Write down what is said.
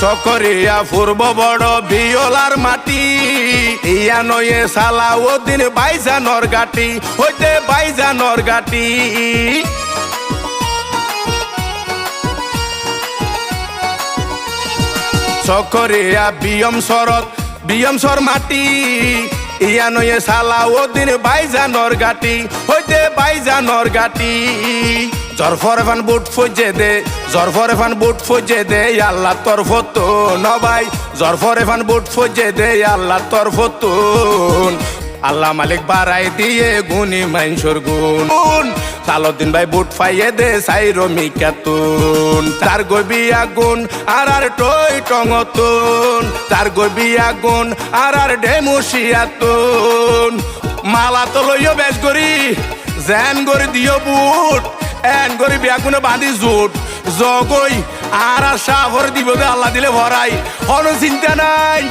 চকরিয়া পূর্ব বড় বিয়লার মাটি ইয়া নয়ে সালাউদ্দিন বাইজানর গাটি হইতে বাইজানর গাটি চকরিয়া বিয়মসর মাটি ইয়া নয়ে সালাউদ্দিন বাইজানর গাটি হইতে বাইজানর গাটি জরফরফান বুট ফজে দে আল্লাহ তোর ফতুন ভাই জরফরফান বুট ফজে দে আল্লাহ তোর ফতুন আল্লাহ মালিক বাড়াই দিয়ে গুনি মাইনসুর গুণ সালাউদ্দিন ভাই বুট ফাইয়ে দে সাইরো মিকাতুন তার গবি আগুন আর টই টঙতুন তার গবি আগুন আর ডেমুশিয়াতুন মালা তো লইও বেশ করি জেন করে দিও বুট এন করে বিয়াগুনে বাঁধি জোট জগই আর সাফর দিব আল্লাহ দিলে ভরাই কোনো চিন্তা নাই।